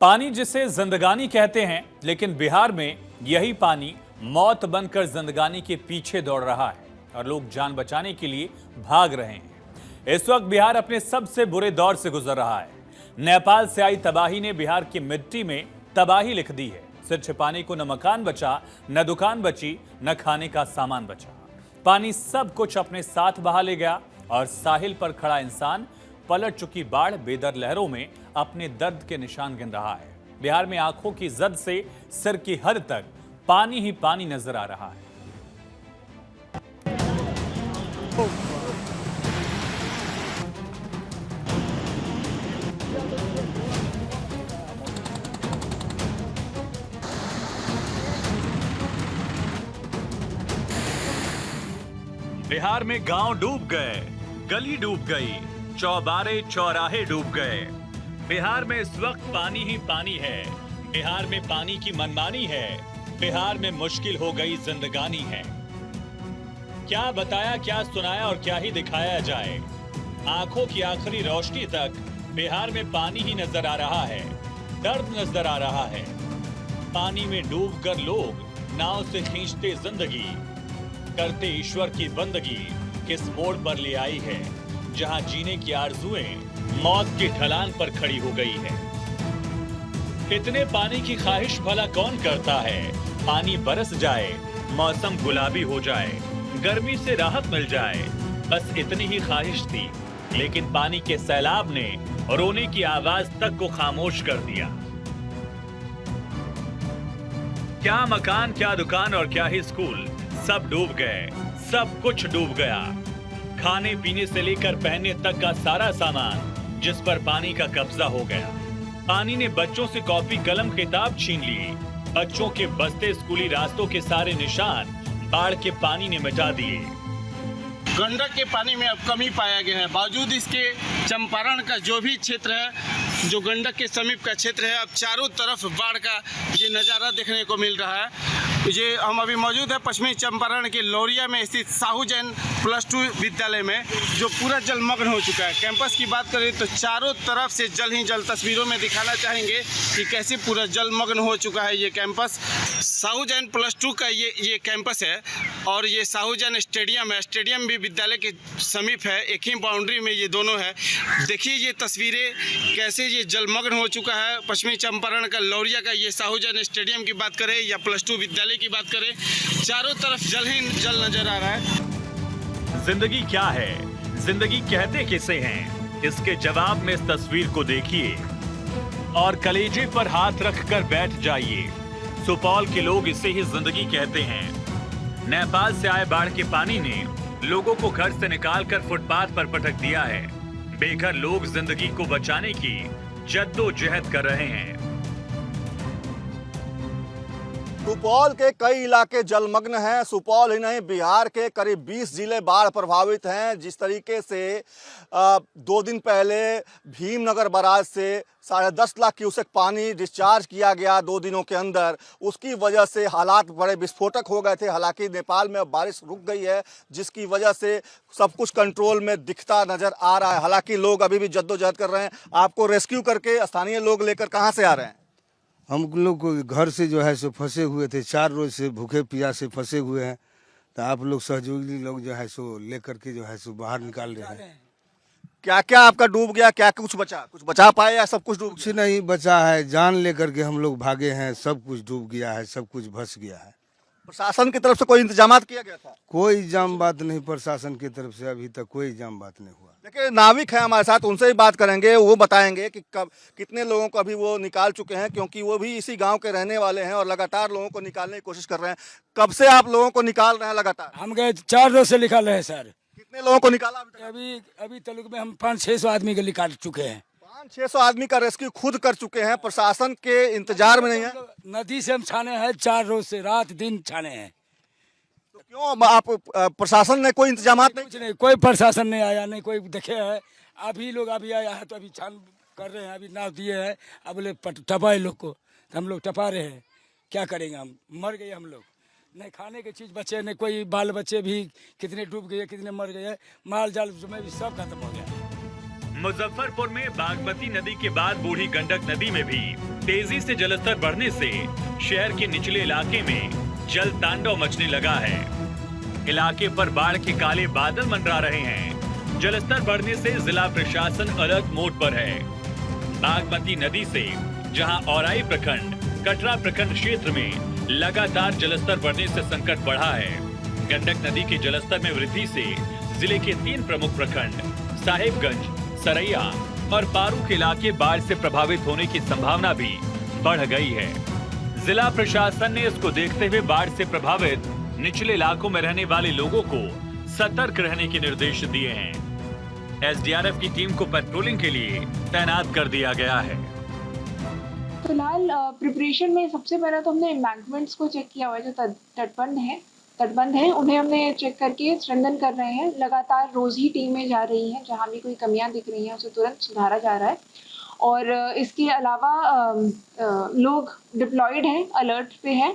पानी जिसे जिंदगानी कहते हैं, लेकिन बिहार में यही पानी मौत बनकर जिंदगानी के पीछे दौड़ रहा है और लोग जान बचाने के लिए भाग रहे हैं। इस वक्त बिहार अपने सबसे बुरे दौर से गुजर रहा है। नेपाल से आई तबाही ने बिहार की मिट्टी में तबाही लिख दी है। सिर छिपाने को न मकान बचा, न दुकान बची, न खाने का सामान बचा। पानी सब कुछ अपने साथ बहा ले गया और साहिल पर खड़ा इंसान पलट चुकी बाढ़ बेदर लहरों में अपने दर्द के निशान गिन रहा है। बिहार में आंखों की जद से सिर की हद तक पानी ही पानी नजर आ रहा है। बिहार में गांव डूब गए, गली डूब गई, चौबारे चौराहे डूब गए। बिहार में इस वक्त पानी ही पानी है। बिहार में पानी की मनमानी है। बिहार में मुश्किल हो गई जिंदगानी है। क्या बताया, क्या सुनाया और क्या ही दिखाया जाए। आंखों की आखिरी रोशनी तक बिहार में पानी ही नजर आ रहा है, दर्द नजर आ रहा है। पानी में डूबकर लोग नाव से खींचते जिंदगी, करते ईश्वर की बंदगी किस मोड़ पर ले आई है, जहां जीने की आरजुएं मौत की ढलान पर खड़ी हो गई है। इतने पानी की ख्वाहिश भला कौन करता है। पानी बरस जाए, मौसम गुलाबी हो जाए, गर्मी से राहत मिल जाए, बस इतनी ही ख्वाहिश थी। लेकिन पानी के सैलाब ने रोने की आवाज तक को खामोश कर दिया। क्या मकान, क्या दुकान और क्या ही स्कूल, सब डूब गए, सब कुछ डूब गया। खाने पीने से लेकर पहनने तक का सारा सामान जिस पर पानी का कब्जा हो गया। पानी ने बच्चों से कॉपी कलम किताब छीन ली। बच्चों के बसते स्कूली रास्तों के सारे निशान बाढ़ के पानी ने मिटा दिए। गंडक के पानी में अब कमी पाया गया है। बावजूद इसके चंपारण का जो भी क्षेत्र है, जो गंडक के समीप का क्षेत्र है, अब चारों तरफ बाढ़ का ये नज़ारा देखने को मिल रहा है। ये हम अभी मौजूद है पश्चिमी चंपारण के लौरिया में स्थित साहू जैन +2 विद्यालय में, जो पूरा जलमग्न हो चुका है। कैंपस की बात करें तो चारों तरफ से जल ही जल। तस्वीरों में दिखाना चाहेंगे कि कैसे पूरा जलमग्न हो चुका है ये कैंपस। साहू जैन +2 का ये कैंपस है और ये साहू जैन स्टेडियम है। स्टेडियम भी विद्यालय के समीप है, एक ही बाउंड्री में ये दोनों है। देखिए ये तस्वीरें कैसे ये जलमग्न हो चुका है। पश्चिमी चंपारण का लौरिया का ये साहू जैन स्टेडियम की बात करें या +2 विद्यालय की बात करें, चारों तरफ जल ही जल नजर आ रहा है। जिंदगी क्या है, जिंदगी कहते किसे हैं, इसके जवाब में इस तस्वीर को देखिए और कलेजे पर हाथ रखकर बैठ जाइए। सुपौल के लोग इसे ही जिंदगी कहते हैं। नेपाल से आए बाढ़ के पानी ने लोगों को घर से निकालकर फुटपाथ पर पटक दिया है। बेघर लोग जिंदगी को बचाने की जद्दोजहद कर रहे हैं। सुपौल के कई इलाके जलमग्न हैं। सुपौल ही नहीं, बिहार के करीब 20 जिले बाढ़ प्रभावित हैं। जिस तरीके से 2 दिन पहले भीमनगर बराज से 10.5 लाख क्यूसेक पानी डिस्चार्ज किया गया 2 दिनों के अंदर, उसकी वजह से हालात बड़े विस्फोटक हो गए थे। हालांकि नेपाल में अब बारिश रुक गई है, जिसकी वजह से सब कुछ कंट्रोल में दिखता नजर आ रहा है। हालांकि लोग अभी भी जद्दोजहद कर रहे हैं। आपको रेस्क्यू करके स्थानीय लोग लेकर कहाँ से आ रहे हैं? हम लोग को घर से जो है सो फंसे हुए थे, 4 रोज से भूखे प्यासे फंसे हुए हैं। तो आप लोग सहयोगी लोग जो है सो लेकर के जो है सो बाहर निकाल रहे हैं। क्या क्या आपका डूब गया, क्या कुछ बचा? कुछ बचा पाए या सब कुछ डूब कुछ नहीं बचा है, जान लेकर के हम लोग भागे हैं। सब कुछ डूब गया है, सब कुछ भस गया है। प्रशासन की तरफ से कोई इंतजाम किया गया था? कोई इल्जाम बात नहीं, प्रशासन की तरफ से अभी तक कोई इल्जाम बात नहीं हुआ। देखिए नाविक है हमारे साथ, उनसे ही बात करेंगे। वो बताएंगे कि कब कितने लोगों को अभी वो निकाल चुके हैं, क्योंकि वो भी इसी गांव के रहने वाले हैं और लगातार लोगों को निकालने की कोशिश कर रहे हैं। कब से आप लोगों को निकाल रहे हैं लगातार? हम गए 4 रोज से निकाल रहे हैं सर। कितने लोगों को निकाला अभी तक? अभी तलुक में हम 500-600 आदमी को निकाल चुके हैं। 500-600 आदमी का रेस्क्यू खुद कर चुके हैं, प्रशासन के इंतजार में नहीं है। नदी से हम छाने हैं 4 रोज से, रात दिन छाने हैं। तो क्यों आप प्रशासन ने कोई इंतजाम नहीं? कुछ नहीं, कोई प्रशासन नहीं आया, नहीं कोई देखे है। अभी लोग अभी आया है तो अभी छान कर रहे हैं। अभी नाव दिए हैं, अब बोले टपाए लोग को, तो हम लोग टपा रहे हैं। क्या करेंगे, हम मर गए। हम लोग नहीं खाने की चीज़ बचे, नहीं कोई बाल बच्चे भी कितने डूब गए, कितने मर गए, माल जाल में भी सब खत्म हो गया। मुजफ्फरपुर में बागमती नदी के बाद बूढ़ी गंडक नदी में भी तेजी से जलस्तर बढ़ने से शहर के निचले इलाके में जल तांडव मचने लगा है। इलाके पर बाढ़ के काले बादल मंडरा रहे हैं। जलस्तर बढ़ने से जिला प्रशासन अलर्ट मोड पर है। बागमती नदी से जहां औराई प्रखंड, कटरा प्रखंड क्षेत्र में लगातार जलस्तर बढ़ने से संकट बढ़ा है। गंडक नदी के जलस्तर में वृद्धि से जिले के 3 प्रमुख प्रखंड साहिबगंज, सरैया और पारू के इलाके बाढ़ से प्रभावित होने की संभावना भी बढ़ गई है। जिला प्रशासन ने इसको देखते हुए बाढ़ से प्रभावित निचले इलाकों में रहने वाले लोगों को सतर्क रहने के निर्देश दिए हैं। एसडीआरएफ की टीम को पेट्रोलिंग के लिए तैनात कर दिया गया है। फिलहाल प्रिपरेशन में सबसे पहले तो हमने एम्बैंकमेंट्स को चेक किया हुआ है, जो तटबंध है उन्हें हमने चेक करके स्ट्रेंथन कर रहे हैं। लगातार रोज ही टीमें जा रही हैं, जहां भी कोई कमियां दिख रही हैं उसे तुरंत सुधारा जा रहा है। और इसके अलावा लोग डिप्लॉयड हैं, अलर्ट पे हैं।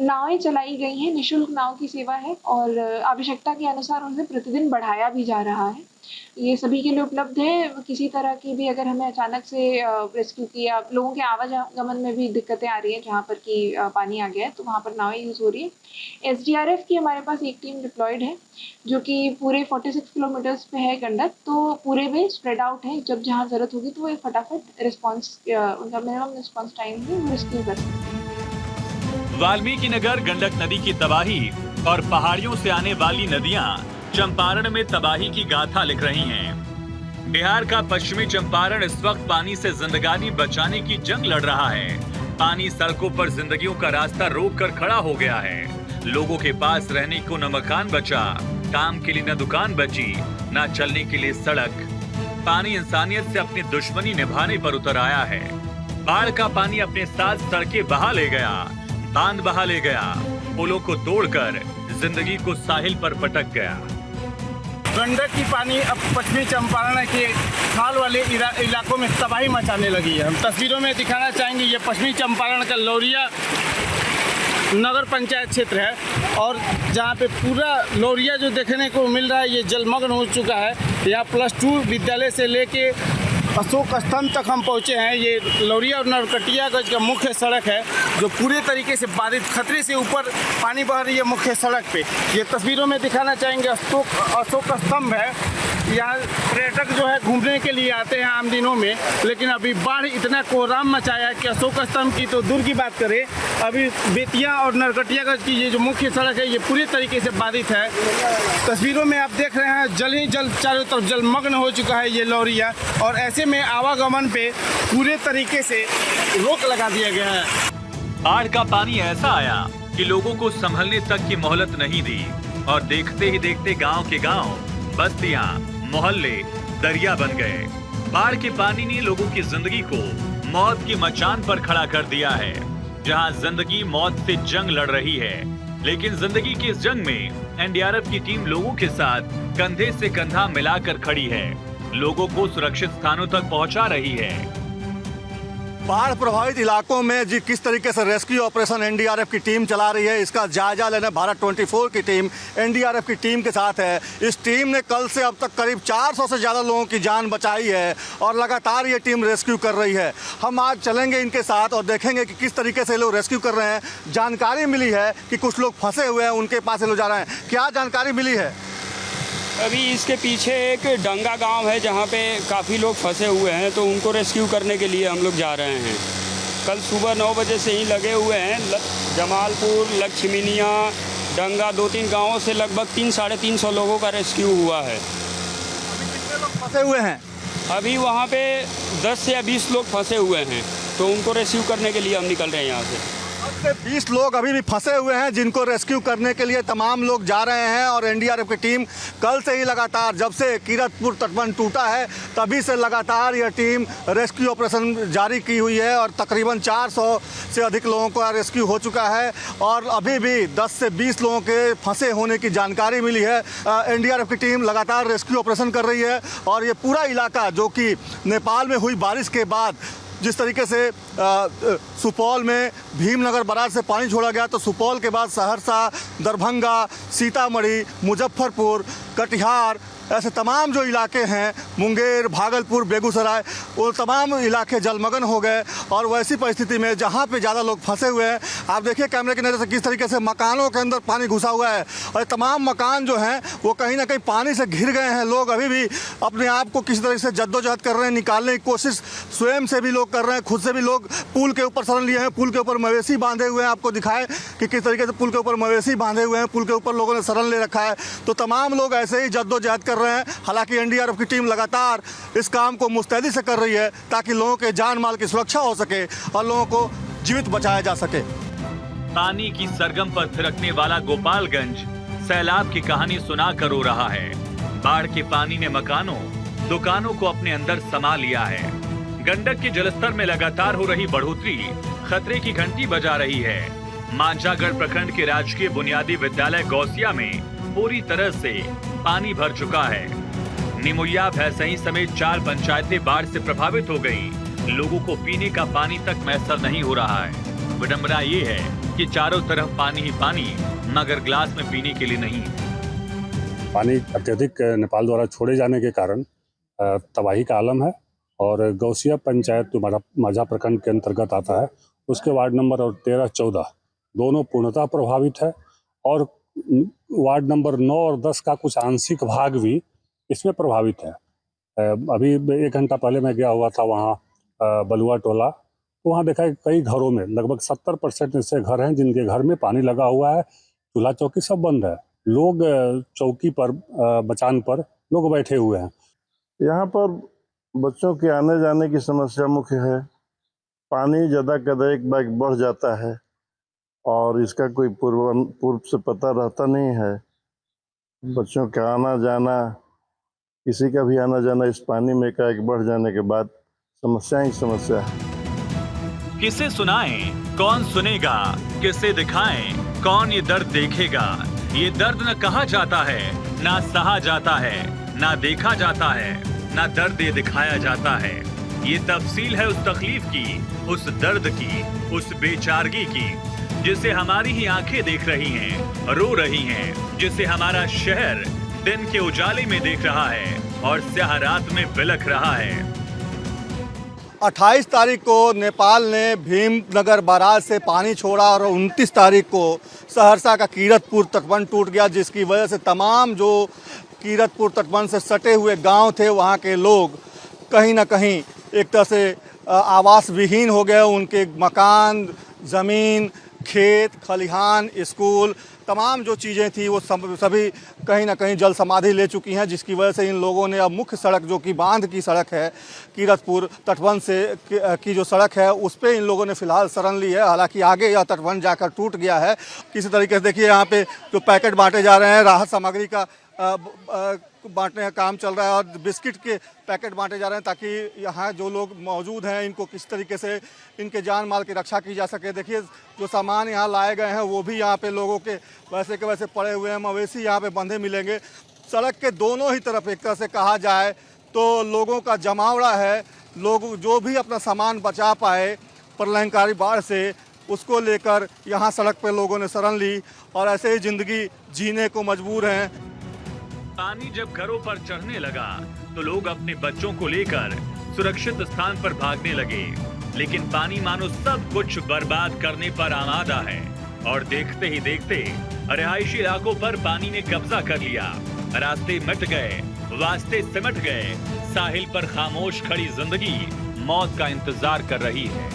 नावें चलाई गई हैं, निःशुल्क नाव की सेवा है और आवश्यकता के अनुसार उसे प्रतिदिन बढ़ाया भी जा रहा है। ये सभी के लिए उपलब्ध है। किसी तरह की भी अगर हमें अचानक से रेस्क्यू किया, लोगों के आवागमन में भी दिक्कतें आ रही हैं जहाँ पर कि पानी आ गया है, तो वहाँ पर नावें यूज़ हो रही है। एसडीआरएफ की हमारे पास एक टीम डिप्लॉयड है जो कि पूरे 46 किलोमीटर्स पे है गंडक, तो पूरे में स्प्रेड आउट है। जब जहाँ ज़रूरत होगी तो वो फटाफट रिस्पॉन्स, उनका मिनिमम रिस्पॉन्स टाइम है, वो रेस्क्यू कर सकते हैं। वाल्मीकि नगर गंडक नदी की तबाही और पहाड़ियों से आने वाली नदियां चंपारण में तबाही की गाथा लिख रही हैं। बिहार का पश्चिमी चंपारण इस वक्त पानी से जिंदगानी बचाने की जंग लड़ रहा है। पानी सड़कों पर जिंदगियों का रास्ता रोक कर खड़ा हो गया है। लोगों के पास रहने को न मकान बचा, काम के लिए न दुकान बची, न चलने के लिए सड़क। पानी इंसानियत से अपनी दुश्मनी निभाने पर उतर आया है। बाढ़ का पानी अपने साथ सड़कें बहा ले गया, बांध बहा ले गया, पुलों को तोड़कर जिंदगी को साहिल पर पटक गया। गंडक की पानी अब पश्चिमी चंपारण के खाल वाले इलाकों में तबाही मचाने लगी है। हम तस्वीरों में दिखाना चाहेंगे, ये पश्चिमी चंपारण का लौरिया नगर पंचायत क्षेत्र है और जहाँ पे पूरा लौरिया जो देखने को मिल रहा है ये जलमग्न हो चुका है। यहाँ +2 विद्यालय से लेके अशोक स्तंभ तक हम पहुँचे हैं। ये लौरिया और नरकटियागंज का मुख्य सड़क है जो पूरे तरीके से बाधित, खतरे से ऊपर पानी बह रही है मुख्य सड़क पे। ये तस्वीरों में दिखाना चाहेंगे, अशोक स्तंभ है। यहाँ पर्यटक जो है घूमने के लिए आते हैं आम दिनों में, लेकिन अभी बाढ़ इतना कोहराम मचाया है कि अशोक स्तंभ की तो दूर की बात करें, अभी बेतिया और नरकटियागंज की ये जो मुख्य सड़क है ये पूरी तरीके से बाधित है। तस्वीरों में आप देख रहे हैं जल ही जल, चारों तरफ जलमग्न हो चुका है ये लौरिया और ऐसे में आवागमन पे पूरे तरीके से रोक लगा दिया गया है। बाढ़ का पानी ऐसा आया कि लोगों को संभलने तक की मोहलत नहीं दी और देखते ही देखते गांव के गांव, बस्तियां, मोहल्ले दरिया बन गए। बाढ़ के पानी ने लोगों की जिंदगी को मौत की मचान पर खड़ा कर दिया है। जहां जिंदगी मौत से जंग लड़ रही है, लेकिन जिंदगी की इस जंग में एनडीआरएफ की टीम लोगों के साथ कंधे से कंधा मिलाकर खड़ी है, लोगों को सुरक्षित स्थानों तक पहुंचा रही है। बाढ़ प्रभावित इलाकों में जी किस तरीके से रेस्क्यू ऑपरेशन एनडीआरएफ की टीम चला रही है, इसका जायजा लेने भारत 24 की टीम एनडीआरएफ की टीम के साथ है। इस टीम ने कल से अब तक करीब 400 से ज़्यादा लोगों की जान बचाई है और लगातार ये टीम रेस्क्यू कर रही है। हम आज चलेंगे इनके साथ और देखेंगे कि किस तरीके से लोग रेस्क्यू कर रहे हैं। जानकारी मिली है कि कुछ लोग फंसे हुए हैं, उनके पास से लोग जा रहे हैं। क्या जानकारी मिली है? अभी इसके पीछे एक डंगा गांव है जहां पे काफ़ी लोग फंसे हुए हैं, तो उनको रेस्क्यू करने के लिए हम लोग जा रहे हैं। कल सुबह 9 बजे से ही लगे हुए हैं। जमालपुर, लक्ष्मीनिया, डंगा 2-3 गांवों से लगभग 300-350 लोगों का रेस्क्यू हुआ है। अभी कितने लोग फंसे हुए हैं? अभी वहां पे 10 या 20 लोग फंसे हुए हैं, तो उनको रेस्क्यू करने के लिए हम निकल रहे हैं यहाँ से। 20 लोग अभी भी फंसे हुए हैं जिनको रेस्क्यू करने के लिए तमाम लोग जा रहे हैं और एनडीआरएफ की टीम कल से ही लगातार, जब से कीरतपुर तटबंध टूटा है तभी से लगातार यह टीम रेस्क्यू ऑपरेशन जारी की हुई है और तकरीबन 400 से अधिक लोगों का रेस्क्यू हो चुका है और अभी भी 10 से 20 लोगों के फंसे होने की जानकारी मिली है। एनडीआरएफ की टीम लगातार रेस्क्यू ऑपरेशन कर रही है और ये पूरा इलाका जो कि नेपाल में हुई बारिश के बाद जिस तरीके से सुपौल में भीमनगर बराज से पानी छोड़ा गया, तो सुपौल के बाद सहरसा, दरभंगा, सीतामढ़ी, मुजफ्फरपुर, कटिहार, ऐसे तमाम जो इलाके हैं मुंगेर, भागलपुर, बेगूसराय, वो तमाम इलाके जलमग्न हो गए। और वैसी परिस्थिति में जहाँ पे ज़्यादा लोग फंसे हुए हैं, आप देखिए कैमरे की नज़र से किस तरीके से मकानों के अंदर पानी घुसा हुआ है और तमाम मकान जो हैं वो कहीं ना कहीं पानी से घिर गए हैं। लोग अभी भी अपने आप को किसी तरह से जद्दोजहद कर रहे हैं, निकालने की कोशिश स्वयं से भी लोग कर रहे हैं, खुद से भी लोग पुल के ऊपर शरण लिए हैं। पुल के ऊपर मवेशी बांधे हुए हैं, आपको दिखाएं कि किस तरीके से पुल के ऊपर मवेशी बांधे हुए हैं, पुल के ऊपर लोगों ने शरण ले रखा है। तो तमाम लोग ऐसे ही जद्दोजहद कर रहे हैं। हालांकि एनडीआरएफ की टीम लगातार इस काम को मुस्तैदी से कर रही है ताकि लोगों के जान माल की सुरक्षा हो सके और लोगों को जीवित बचाया जा सके। पानी की सरगम पर थिरकने वाला गोपालगंज सैलाब की कहानी सुना कर रो रहा है। बाढ़ के पानी ने मकानों, दुकानों को अपने अंदर समा लिया है। गंडक के जलस्तर में लगातार हो रही बढ़ोतरी खतरे की घंटी बजा रही है। मांझागढ़ प्रखंड के राजकीय बुनियादी विद्यालय गौसिया में पूरी तरह से पानी भर चुका है। निमुया, भैंसई समेत 4 पंचायतें बाढ़ से प्रभावित हो गई। लोगों को पीने का पानी तक मैसर नहीं हो रहा है। विडंबना ये है कि चारों तरफ पानी ही पानी, मगर ग्लास में पीने के लिए नहीं। पानी अत्यधिक नेपाल द्वारा छोड़े जाने के कारण तबाही का आलम है और गौसिया पंचायत जो माझा प्रखंड के अंतर्गत आता है, उसके वार्ड नंबर और 13-14 दोनों पूर्णतः प्रभावित है और वार्ड नंबर 9 और 10 का कुछ आंशिक भाग भी इसमें प्रभावित है। अभी 1 घंटा पहले मैं गया हुआ था वहाँ बलुआ टोला, तो वहाँ देखा कि कई घरों में लगभग 70% ऐसे घर हैं जिनके घर में पानी लगा हुआ है, चूल्हा चौकी सब बंद है। लोग चौकी पर, मचान पर लोग बैठे हुए हैं। यहाँ पर बच्चों के आने जाने की समस्या मुख्य है। पानी ज़्यादा कदर एक बार बढ़ जाता है और इसका कोई पूर्व से पता रहता नहीं है। बच्चों का आना जाना, किसी का भी आना जाना इस पानी में एकाएक बढ़ जाने के बाद समस्या ही समस्या है। किसे सुनाएं, कौन सुनेगा, किसे दिखाएं, कौन ये दर्द देखेगा। ये दर्द न कहा जाता है, ना सहा जाता है, ना देखा जाता है, ना दर्द ये दिखाया जाता है। ये तफसील है उस तकलीफ की, उस दर्द की, उस बेचारगी की, जिसे हमारी ही आंखें देख रही हैं, रो रही हैं, जिसे हमारा शहर दिन के उजाले में देख रहा है और स्याह रात में बिलख रहा है। 28 तारीख को नेपाल ने भीमनगर बैराज से पानी छोड़ा और 29 तारीख को सहरसा का कीरतपुर तटबंध टूट गया, जिसकी वजह से तमाम जो कीरतपुर तटबंध से सटे हुए गांव थे वहां के लोग कहीं ना कहीं एक तरह से आवास विहीन हो गए। उनके मकान, ज़मीन, खेत खलिहान, स्कूल, तमाम जो चीज़ें थी वो सभी कहीं ना कहीं जल समाधि ले चुकी हैं, जिसकी वजह से इन लोगों ने अब मुख्य सड़क जो कि बांध की सड़क है, कीरतपुर तटबंध से की जो सड़क है उस पर इन लोगों ने फिलहाल शरण ली है। हालांकि आगे यह तटबंध जाकर टूट गया है। किसी तरीके से देखिए यहाँ पे जो पैकेट बांटे जा रहे हैं, राहत सामग्री का बांटने का काम चल रहा है और बिस्किट के पैकेट बांटे जा रहे हैं ताकि यहाँ जो लोग मौजूद हैं इनको किस तरीके से इनके जान माल की रक्षा की जा सके। देखिए जो सामान यहाँ लाए गए हैं वो भी यहाँ पे लोगों के वैसे के वैसे पड़े हुए हैं। मवेशी यहाँ पे बंधे मिलेंगे। सड़क के दोनों ही तरफ एक तरह से कहा जाए तो लोगों का जमावड़ा है। लोग जो भी अपना सामान बचा पाए प्रलयंकारी बाढ़ से, उसको लेकर यहाँ सड़क पर लोगों ने शरण ली और ऐसे ही ज़िंदगी जीने को मजबूर हैं। पानी जब घरों पर चढ़ने लगा तो लोग अपने बच्चों को लेकर सुरक्षित स्थान पर भागने लगे, लेकिन पानी मानो सब कुछ बर्बाद करने पर आमादा है और देखते ही देखते रिहायशी इलाकों पर पानी ने कब्जा कर लिया। रास्ते मिट गए, वास्ते सिमट गए। साहिल पर खामोश खड़ी जिंदगी मौत का इंतजार कर रही है।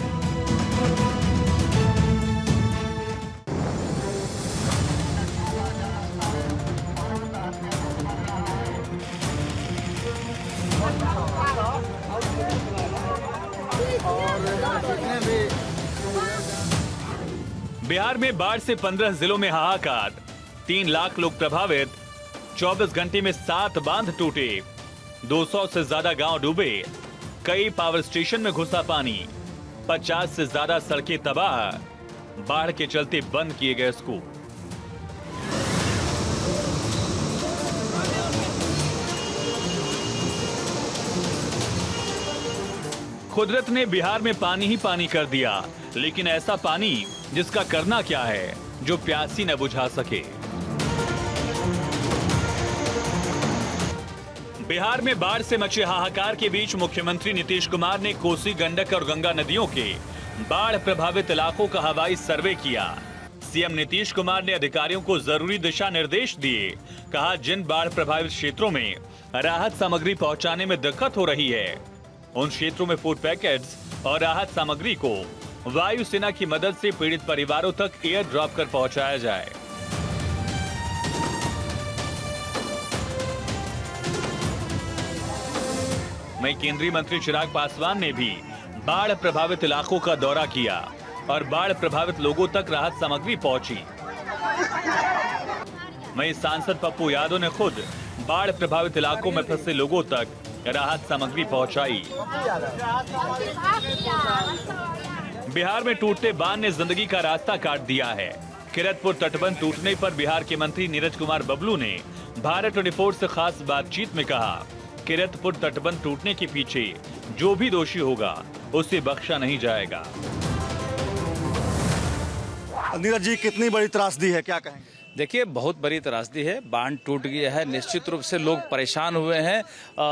बिहार में बाढ़ से 15 जिलों में हाहाकार, 3 लाख लोग प्रभावित। 24 घंटे में 7 बांध टूटे, 200 से ज्यादा गांव डूबे, कई पावर स्टेशन में घुसा पानी, 50 से ज्यादा सड़कें तबाह, बाढ़ के चलते बंद किए गए स्कूल। कुदरत ने बिहार में पानी ही पानी कर दिया, लेकिन ऐसा पानी जिसका करना क्या है, जो प्यासी न बुझा सके। बिहार में बाढ़ से मचे हाहाकार के बीच मुख्यमंत्री नीतीश कुमार ने कोसी, गंडक और गंगा नदियों के बाढ़ प्रभावित इलाकों का हवाई सर्वे किया। सीएम नीतीश कुमार ने अधिकारियों को जरूरी दिशा निर्देश दिए। कहा, जिन बाढ़ प्रभावित क्षेत्रों में राहत सामग्री पहुंचाने में दिक्कत हो रही है, उन क्षेत्रों में फूड पैकेट्स और राहत सामग्री को वायुसेना की मदद से पीड़ित परिवारों तक एयर ड्रॉप कर पहुंचाया जाए। वहीं केंद्रीय मंत्री चिराग पासवान ने भी बाढ़ प्रभावित इलाकों का दौरा किया और बाढ़ प्रभावित लोगों तक राहत सामग्री पहुंची। वहीं सांसद पप्पू यादव ने खुद बाढ़ प्रभावित इलाकों में फंसे लोगों तक राहत सामग्री पहुंचाई। बिहार में टूटते बांध ने जिंदगी का रास्ता काट दिया है। किरतपुर तटबंध टूटने पर बिहार के मंत्री नीरज कुमार बबलू ने भारत 24 से खास बातचीत में कहा, किरतपुर तटबंध टूटने के पीछे जो भी दोषी होगा उसे बख्शा नहीं जाएगा। नीरज जी, कितनी बड़ी त्रासदी है, क्या कहेंगे? देखिए, बहुत बड़ी त्रासदी है। बांध टूट गया है, निश्चित रूप से लोग परेशान हुए हैं।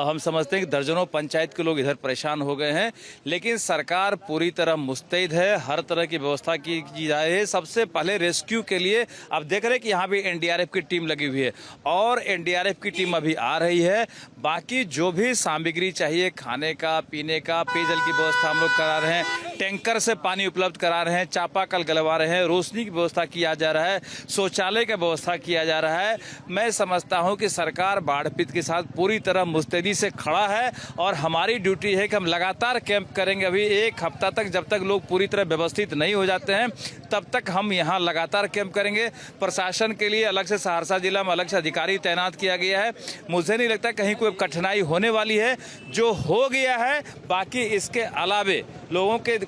हम समझते हैं कि दर्जनों पंचायत के लोग इधर परेशान हो गए हैं, लेकिन सरकार पूरी तरह मुस्तैद है। हर तरह की व्यवस्था की जा रही है। सबसे पहले रेस्क्यू के लिए आप देख रहे हैं कि यहाँ भी एनडीआरएफ की टीम लगी हुई है और एनडीआरएफ की टीम अभी आ रही है। बाकी जो भी सामग्री चाहिए, खाने का, पीने का, पेयजल की व्यवस्था हम लोग करा रहे हैं, टैंकर से पानी उपलब्ध करा रहे हैं, चापाकल गलवा रहे हैं, रोशनी की व्यवस्था किया जा रहा है, शौचालय का व्यवस्था किया जा रहा है। मैं समझता हूं कि सरकार बाढ़ पीड़ित के साथ पूरी तरह मुस्तैदी से खड़ा है और हमारी ड्यूटी है कि हम लगातार कैंप करेंगे। अभी एक हफ्ता तक, जब तक लोग पूरी तरह व्यवस्थित नहीं हो जाते हैं, तब तक हम यहाँ लगातार कैंप करेंगे। प्रशासन के लिए अलग से सहरसा जिला में अलग से अधिकारी तैनात किया गया है। मुझे नहीं लगता कहीं कोई कठिनाई होने वाली है। जो हो गया है, बाकी इसके अलावे लोगों के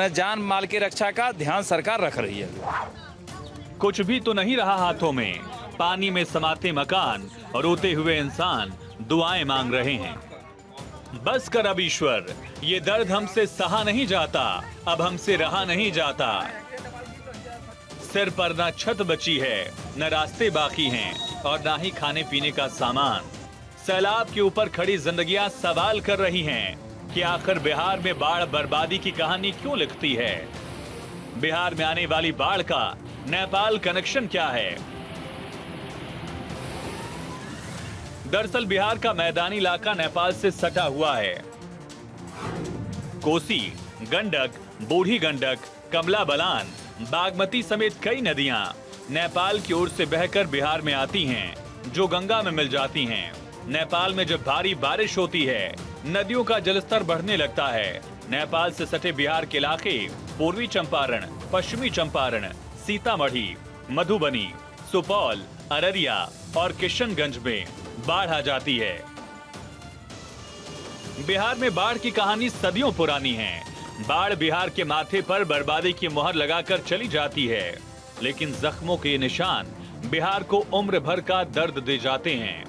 जान माल की रक्षा का ध्यान सरकार रख रही है। कुछ भी तो नहीं रहा हाथों में। पानी में समाते मकान और रोते हुए इंसान दुआएं मांग रहे हैं। बस कर अब ईश्वर, ये दर्द हमसे सहा नहीं जाता, अब हमसे रहा नहीं जाता। सिर पर ना छत बची है, न रास्ते बाकी हैं और ना ही खाने पीने का सामान। सैलाब के ऊपर खड़ी जिंदगियां सवाल कर रही हैं कि आखिर बिहार में बाढ़ बर्बादी की कहानी क्यों लिखती है। बिहार में आने वाली बाढ़ का नेपाल कनेक्शन क्या है? दरअसल बिहार का मैदानी इलाका नेपाल से सटा हुआ है। कोसी, गंडक, बूढ़ी गंडक, कमला बलान, बागमती समेत कई नदियां नेपाल की ओर से बहकर बिहार में आती हैं, जो गंगा में मिल जाती हैं। नेपाल में जब भारी बारिश होती है, नदियों का जलस्तर बढ़ने लगता है। नेपाल से सटे बिहार के इलाके पूर्वी चंपारण, पश्चिमी चंपारण, सीतामढ़ी, मधुबनी, सुपौल, अररिया और किशनगंज में बाढ़ आ जाती है। बिहार में बाढ़ की कहानी सदियों पुरानी है। बाढ़ बिहार के माथे पर बर्बादी की मुहर लगाकर चली जाती है, लेकिन जख्मों के निशान बिहार को उम्र भर का दर्द दे जाते हैं।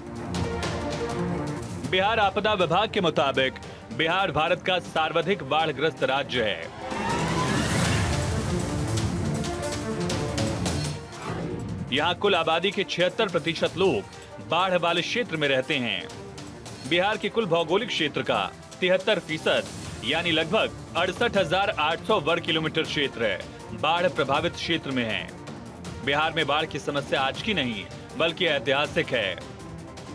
बिहार आपदा विभाग के मुताबिक बिहार भारत का सर्वाधिक बाढ़ग्रस्त राज्य है। यहाँ कुल आबादी के 76% लोग बाढ़ वाले क्षेत्र में रहते हैं। बिहार के कुल भौगोलिक क्षेत्र का 73% यानी लगभग 68,800 वर्ग किलोमीटर क्षेत्र बाढ़ प्रभावित क्षेत्र में है। बिहार में बाढ़ की समस्या आज की नहीं बल्कि ऐतिहासिक है।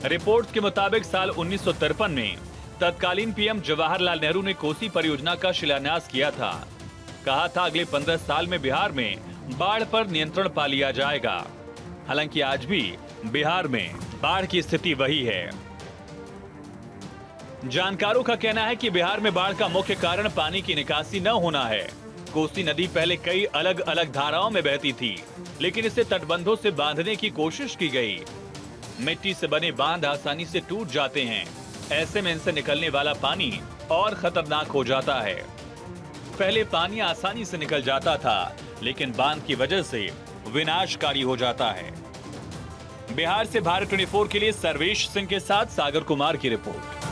रिपोर्ट्स के मुताबिक साल 1953 में तत्कालीन पीएम जवाहरलाल नेहरू ने कोसी परियोजना का शिलान्यास किया था। कहा था अगले 15 साल में बिहार में बाढ़ पर नियंत्रण पा लिया जाएगा। हालांकि आज भी बिहार में बाढ़ की स्थिति वही है। जानकारों का कहना है कि बिहार में बाढ़ का मुख्य कारण पानी की निकासी न होना है। कोसी नदी पहले कई अलग अलग धाराओं में बहती थी, लेकिन इसे तटबंधों से बांधने की कोशिश की गई। मिट्टी से बने बांध आसानी से टूट जाते हैं। ऐसे में इनसे निकलने वाला पानी और खतरनाक हो जाता है। पहले पानी आसानी से निकल जाता था, लेकिन बांध की वजह से विनाशकारी हो जाता है। बिहार से भारत 24 के लिए सर्वेश सिंह के साथ सागर कुमार की रिपोर्ट।